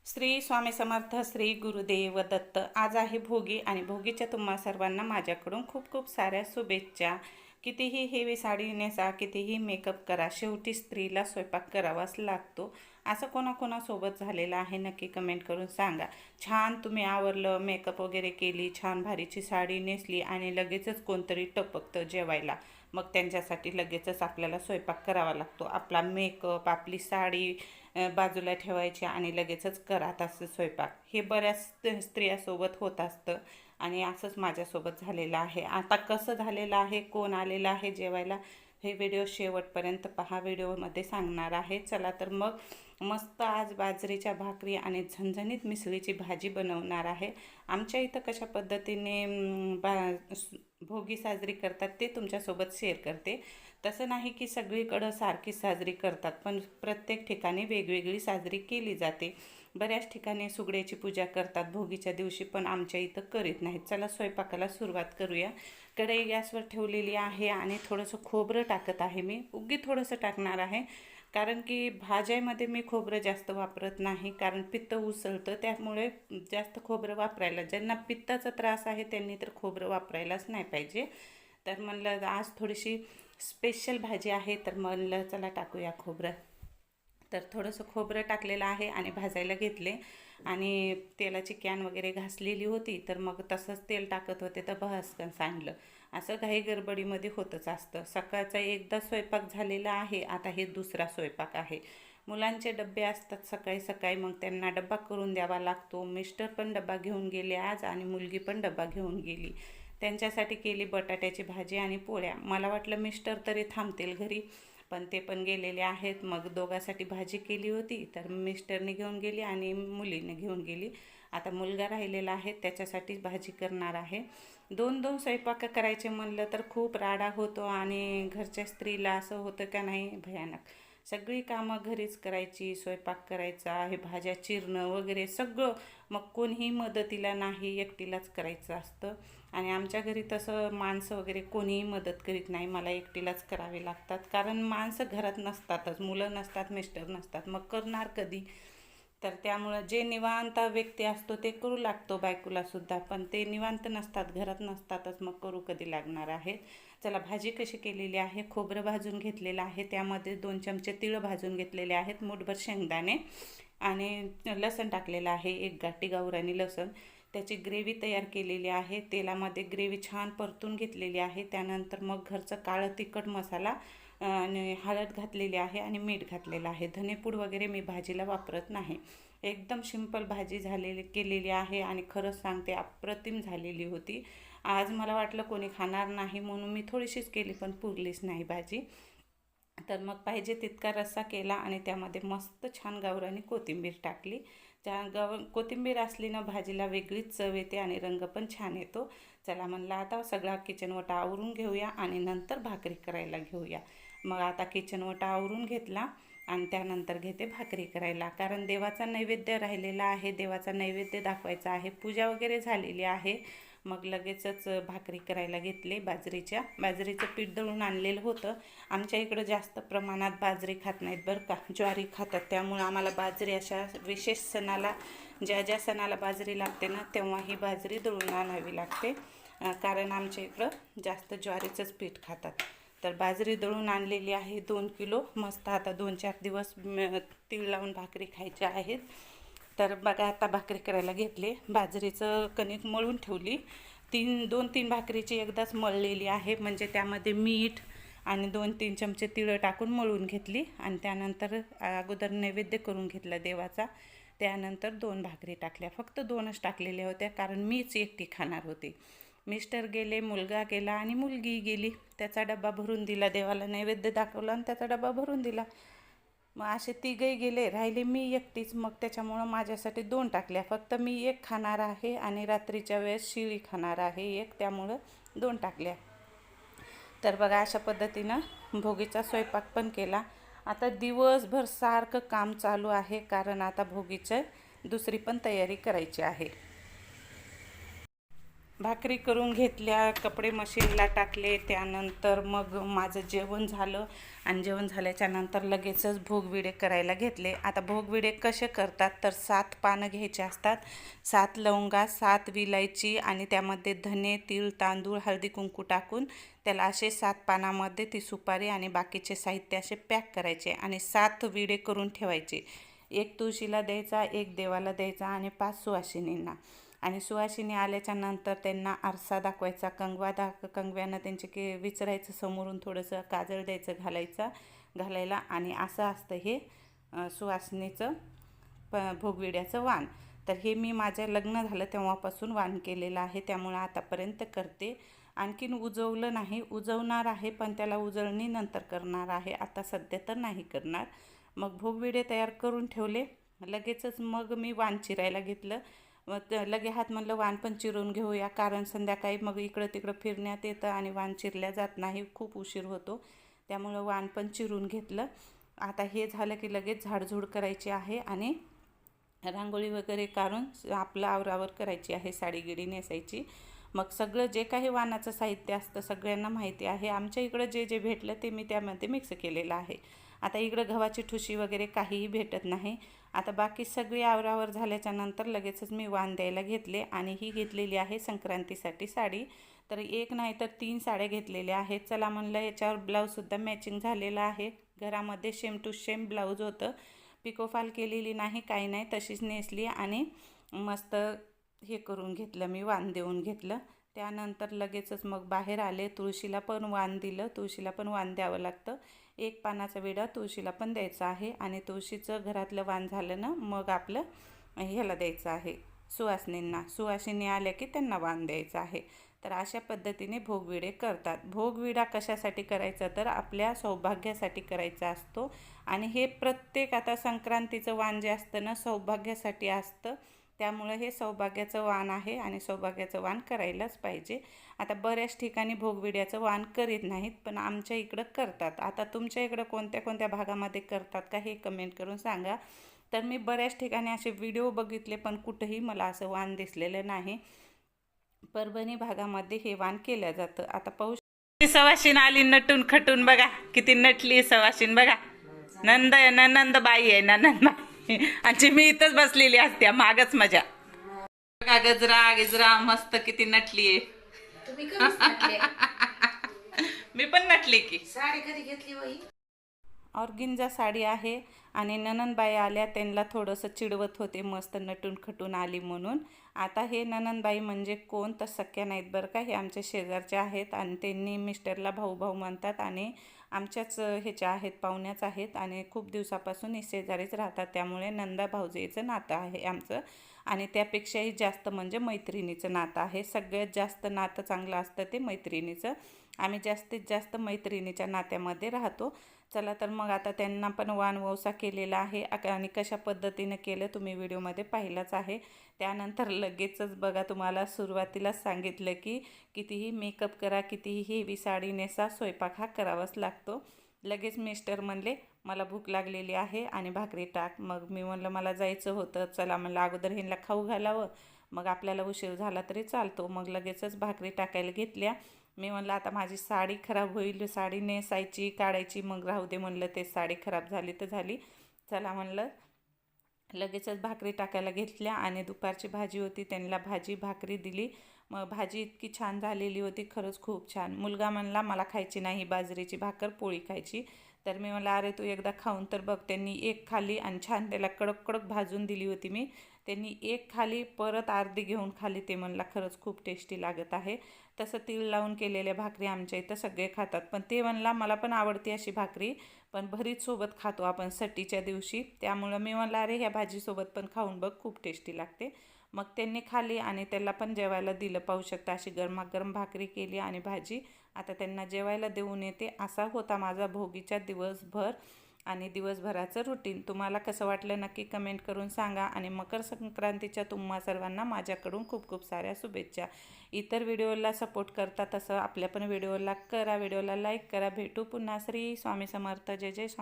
श्री स्वामी समर्थ, श्री गुरुदेव दत्त। आज आहे भोगी आणि भोगीच्या तुम्हा सर्वांना माझ्याकडून खूप खूप साऱ्या शुभेच्छा। कितीही हेवी साडी नेसा, कितीही मेकअप करा, शेवटी स्त्रीला स्वयंपाक करावाच लागतो। असं कोणाकोणासोबत झालेलं आहे नक्की कमेंट करून सांगा। छान तुम्ही आवरलं, मेकअप वगैरे केली, छान भारीची साडी नेसली आणि लगेचच कोणतरी टपकतं जेवायला, मग त्यांच्यासाठी लगेचच आपल्याला स्वयंपाक करावा लागतो। आपला मेकअप, आपली साडी बाजूला ठेवायची आणि लगेचच करा तसं स्वयंपाक। हे बऱ्याच स्त्रियासोबत होत असतं आणि असंच माझ्यासोबत झालेलं आहे। आता कसं झालेलं आहे, कोण आलेलं आहे जेवायला, हे व्हिडिओ शेवटपर्यंत पहा, व्हिडिओमध्ये सांगणार आहे। चला तर मग मस्त आज बाजरीच्या भाकरी आणि झणझणीत मिसळीची भाजी बनवणार आहे। आमच्या इथं कशा पद्धतीने भोगी साजरी करतात ते तुमच्यासोबत शेअर करते। तसं नाही की सगळीकडं सारखी साजरी करतात, पण प्रत्येक ठिकाणी वेगवेगळी साजरी केली जाते। बऱ्याच ठिकाणी सुगड्याची पूजा करतात भोगीच्या दिवशी, पण आमच्या इथं करीत नाहीत। चला स्वयंपाकाला सुरुवात करूया। कढई गॅसवर ठेवलेली आहे आणि थोडंसं खोबरं टाकत आहे मी, उगी थोडंसं टाकणार आहे, कारण की भाज्यामध्ये मी खोबरं जास्त वापरत नाही, कारण पित्त उसळतं, त्यामुळे जास्त खोबरं वापरायला, ज्यांना पित्ताचा त्रास आहे त्यांनी तर खोबरं वापरायलाच नाही पाहिजे। तर म्हणलं आज थोडीशी स्पेशल भाजी आहे, तर म्हणलं चला टाकूया खोबरं। तर थोडंसं खोबरं टाकलेलं आहे आणि भाजायला घेतले आणि तेलाची कॅन वगैरे घासलेली होती, तर मग तसंच तेल टाकत होते तर भस्कन सांडलं। असं घाई गडबडीमध्ये होतच असतं। सकाळचा एकदा स्वयंपाक झालेला आहे, आता हे दुसरा स्वयंपाक आहे। मुलांचे डबे असतात सकाळी सकाळी, मग त्यांना डब्बा करून द्यावा लागतो। मिस्टर पण डब्बा घेऊन गेले आज आणि मुलगी पण डब्बा घेऊन गेली। त्यांच्यासाठी केली बटाट्याची भाजी आणि पोळ्या। मला वाटलं मिस्टर तरी थांबतील घरी, पण ते पण गेलेले आहेत। मग दोघांसाठी भाजी केली होती, तर मिस्टरने घेऊन गेली आणि मुलीने घेऊन गेली। आता मुलगा राहिलेला आहे, त्याच्यासाठी भाजी करणार आहे। दोन दोन स्वयंपाक करायचे म्हणलं तर खूप राडा होतो आणि घरच्या स्त्रीला असं होतं का नाही, भयानक सगळी कामं घरीच करायची, स्वयंपाक करायचा, हे भाज्या चिरणं वगैरे सगळं, मग कोणीही मदतीला नाही, एकटीलाच करायचं असतं। आणि आमच्या घरी तसं माणसं वगैरे कोणीही मदत करीत नाही, मला एकटीलाच करावे लागतात, कारण माणसं घरात नसतातच, मुलं नसतात, मिस्टर नसतात, मग करणार कधी? तर त्यामुळं जे निवांत व्यक्ती असतो ते करू लागतो बायकोला सुद्धा, पण ते निवांत नसतात, घरात नसतातच, मग करू कधी लागणार आहेत। चला भाजी कशी केलेली आहे, खोबरं भाजून घेतलेलं आहे, त्यामध्ये 2 चमचे तिळ भाजून घेतलेले आहेत, मूठभर शेंगदाणे आणि लसण टाकलेलं आहे, 1 गाठी गावरानी लसण। त्याची ग्रेव्ही तयार केलेली आहे, तेलामध्ये ग्रेव्ही छान परतून घेतलेली आहे। त्यानंतर मग घरचं काळं तिखट मसाला आणि हळद घातलेली आहे आणि मीठ घातलेलं आहे। धनेपूड वगैरे मी भाजीला वापरत नाही। एकदम सिंपल भाजी केलेली आहे आणि खरंच सांगते अप्रतिम झालेली होती। आज मला वाटलं कोणी खाणार नाही म्हणून मी थोडीशीच केली, पण पुरलीच नाही भाजी। तर मग पाहिजे तितका रस्सा केला आणि त्यामध्ये मस्त छान गावरानी कोथिंबीर टाकली। कोथिंबीर असली ना भाजीला वेगळीच चव येते आणि रंग पण छान येतो। चला म्हणलं आता सगळा किचन वटा आवरून घेऊया आणि नंतर भाकरी करायला घेऊया। मग आता किचन वटा आवरून घेतला आणि त्यानंतर घेते भाकरी करायला, कारण देवाचा नैवेद्य राहिलेला आहे, देवाचा नैवेद्य दाखवायचा आहे, पूजा वगैरे झालेली आहे। मग लगेचच भाकरी करायला घेतले। बाजरीचं पीठ दळून आणलेलं होतं। आमच्या इकडं जास्त प्रमाणात बाजरी खात नाहीत बरं का, ज्वारी खातात, त्यामुळं आम्हाला बाजरी अशा विशेष सणाला, ज्या ज्या सणाला बाजरी लागते ना तेव्हा ही बाजरी दळून आणावी लागते, कारण आमच्या इकडं जास्त ज्वारीचंच पीठ खातात। तर बाजरी दळून आणलेली आहे 2 किलो। मस्त आता 2-4 दिवस तीळ लावून भाकरी खायच्या आहेत। तर बघा आता भाकरी करायला घेतले। बाजरीचं कणिक मळून ठेवली, 2-3 भाकरीची एकदाच मळलेली आहे, म्हणजे त्यामध्ये मीठ आणि 2-3 चमचे तिळ टाकून मळून घेतली आणि त्यानंतर अगोदर नैवेद्य करून घेतला देवाचा। त्यानंतर 2 भाकरी टाकल्या, फक्त 2च टाकलेल्या होत्या, कारण मीच एकटी खाणार होते। मिस्टर गेले, मुलगा गेला आणि मुलगी गेली, त्याचा डबा भरून दिला, देवाला नैवेद्य दाखवला आणि त्याचा डबा भरून दिला। मग असे तिघही गेले, राहिले मी एकटीच, मग त्याच्यामुळं माझ्यासाठी 2 टाकल्या, फक्त मी 1 खाणार आहे आणि रात्रीच्या वेळेस शिळी खाणार आहे 1, त्यामुळं 2 टाकल्या। तर बघा अशा पद्धतीनं भोगीचा स्वयंपाक पण केला। आता दिवसभर सारखं काम चालू आहे, कारण आता भोगीचं दुसरी पण तयारी करायची आहे। भाकरी करून घेतल्या, कपडे मशीनला टाकले, त्यानंतर मग माझं जेवण झालं आणि जेवण झाल्याच्या नंतर लगेचच भोगविडे करायला घेतले. आता भोगविडे कसे करतात तर 7 पानं घ्यायचे असतात, 7 लवंगा, 7 विलायची आणि त्यामध्ये धने, तीळ, तांदूळ, हळदी कुंकू टाकून त्याला असे 7 पानामध्ये ती सुपारी आणि बाकीचे साहित्य असे पॅक करायचे आणि 7 विडे करून ठेवायचे. 1 तुळशीला द्यायचा, 1 देवाला द्यायचा आणि 5 सुवासिनींना. आणि सुवासिनी आल्याच्या नंतर त्यांना आरसा दाखवायचा, कंगव्यानं त्यांचे विचारायचं, समोरून थोडंसं काजळ द्यायचं घालायला आणि असं असतं हे सुवासिनीचं भोगविड्याचं वाण. तर हे मी माझं लग्न झालं तेव्हापासून वाण केलेलं आहे, त्यामुळे आतापर्यंत करते. आणखीन उजवलं नाही, उजवणार आहे पण त्याला उजळणी नंतर करणार आहे, आता सध्या तर नाही करणार. मग भोगविडे तयार करून ठेवले. लगेचच मग मी वाण चिरायला घेतलं. मग लगे हात म्हणलं वाण पण चिरून घेऊया, कारण संध्याकाळी मग इकडं तिकडं फिरण्यात येतं आणि वाण चिरल्या जात नाही, खूप उशीर होतो. त्यामुळं वाण पण चिरून घेतलं. आता हे झालं की लगेच झाडझूड करायची आहे आणि रांगोळी वगैरे काढून आपलं आवरावर करायची आहे, साडी गिडी नेसायची. मग सगळं जे काही वाणाचं साहित्य असतं सगळ्यांना माहिती आहे. आमच्या इकडं जे जे भेटलं ते मी त्यामध्ये मिक्स केलेलं आहे. आता इकडं गव्हाची ठुशी वगैरे काहीही भेटत नाही. आता बाकी सगळी आवरावर झाल्याच्या नंतर लगेचच मी वाण द्यायला घेतले आणि ही घेतलेली आहे संक्रांतीसाठी साडी. तर एक नाही तर 3 साड्या घेतलेल्या आहेत. चला म्हणलं याच्यावर ब्लाऊजसुद्धा मॅचिंग झालेलं आहे. घरामध्ये सेम टू सेम ब्लाऊज होतं, पिकोफॉल केलेली नाही, काही नाही, तशीच नेसली आणि मस्त हे करून घेतलं, मी वाण देऊन घेतलं. त्यानंतर लगेचच मग बाहेर आले, तुळशीला पण वाण दिलं. तुळशीला पण वाण द्यावं लागतं. 1 पानाचा विडा तुळशीला पण द्यायचा आहे आणि तुळशीचं घरातलं वाण झालं ना मग आपलं ह्याला द्यायचं आहे सुवासिनींना. सुवासिनी आल्या की त्यांना वाण द्यायचं आहे. तर अशा पद्धतीने भोगविडे करतात. भोगविडा कशासाठी करायचा तर आपल्या सौभाग्यासाठी करायचा असतो आणि हे प्रत्येक आता संक्रांतीचं वाण जे असतं ना सौभाग्यासाठी असतं, त्यामुळं हे सौभाग्याचं वाण आहे आणि सौभाग्याचं वाण करायलाच पाहिजे. आता बऱ्याच ठिकाणी भोगविड्याचं वाण करीत नाहीत, पण आमच्या इकडं करतात. आता तुमच्या इकडं कोणत्या कोणत्या भागामध्ये करतात का हे कमेंट करून सांगा. तर मी बऱ्याच ठिकाणी असे व्हिडिओ बघितले पण कुठंही मला असं वाण दिसलेलं नाही. परभणी भागामध्ये हे वाण केलं जातं. आता पाहू सवाशीन आली नटून खटून, बघा किती नटली सवाशीन, बघा नंदबाई आहे, नंदबाई आणि मी इथंच बसलेली असते मागच माझ्या. बघा गजरा मस्त किती नटली आहे. मी पण नटली की. साडी कधी घेतली बाई? ऑर्गिन्जा साडी आहे आणि ननंदबाई आल्या, त्यांना थोडंसं चिडवत होते मस्त नटून खटून आली म्हणून. आता हे ननंदबाई म्हणजे कोण तर सख्या नाहीत बरं का, हे आमच्या शेजारच्या आहेत आणि त्यांनी मिस्टरला भाऊ भाऊ म्हणतात आणि आमच्याच ह्याच्या आहेत, पाहुण्याच आहेत आणि खूप दिवसापासून हे शेजारीच राहतात. त्यामुळे नंदा भाऊजेचं नातं आहे आमचं आणि त्यापेक्षाही जास्त म्हणजे मैत्रिणीचं नातं आहे. सगळ्यात जास्त नातं चांगलं असतं ते मैत्रिणीचं. आम्ही जास्तीत जास्त मैत्रिणीच्या नात्यामध्ये राहतो. चला तर मग आता त्यांना पण वाण वौसा केलेला आहे आणि कशा पद्धतीनं केलं तुम्ही व्हिडिओमध्ये पाहिलंच आहे. त्यानंतर लगेचच बघा, तुम्हाला सुरुवातीलाच सांगितलं की कितीही मेकअप करा, कितीही हेवी साडी नेसा, स्वयंपाक हा करावाच लागतो. लगेच मिस्टर म्हणले मला भूक लागलेली आहे आणि भाकरी टाक. मग मी म्हणलं मला जायचं होतं, चला म्हणलं अगोदर ह्यांना खाऊ घालावं, मग आपल्याला उशीर झाला तरी चालतो. मग लगेचच भाकरी टाकायला घेतल्या. मी म्हणलं आता माझी साडी खराब होईल, साडी नेसायची काढायची, मग राहू दे म्हणलं, ते साडी खराब झाली तर झाली. चला म्हणलं लगेचच भाकरी टाकायला घेतल्या आणि दुपारची भाजी होती, त्यांना भाजी भाकरी दिली. मग भाजी इतकी छान झालेली होती, खरंच खूप छान. मुलगा म्हणला मला खायची नाही बाजरीची भाकर, पोळी खायची. तर मी म्हणलं अरे तू एकदा खाऊन तर बघ. त्यांनी एक खाली आणि छान त्याला कडक कडक भाजून दिली होती मी. त्यांनी एक खाली, परत अर्धी घेऊन खाली. ते म्हणला खरंच खूप टेस्टी लागत आहे. तसं तीळ लावून केलेल्या भाकरी आमच्या इथं सगळे खातात, पण ते म्हणला मला पण आवडते अशी भाकरी, पण भरीतसोबत खातो आपण सट्टीच्या दिवशी. त्यामुळं मी म्हणलं अरे ह्या भाजीसोबत पण खाऊन बघ, खूप टेस्टी लागते. मग त्यांनी खाली आणि त्याला पण जेवायला दिलं. पाहू शकता अशी गरमागरम भाकरी केली आणि भाजी. आता त्यांना जेवायला देऊन येते. असा होता माझा भोगीच्या दिवसभर आणि दिवसभराचं रुटीन. तुम्हाला कसं वाटलं नक्की कमेंट करून सांगा आणि मकर संक्रांतीच्या तुम्हा सर्वांना माझ्याकडून खूप खूप साऱ्या शुभेच्छा. इतर व्हिडिओला सपोर्ट करता तसं आपल्या पण व्हिडिओला करा, व्हिडिओला लाईक करा. भेटू पुन्हा. श्री स्वामी समर्थ. जय जय स्वामी.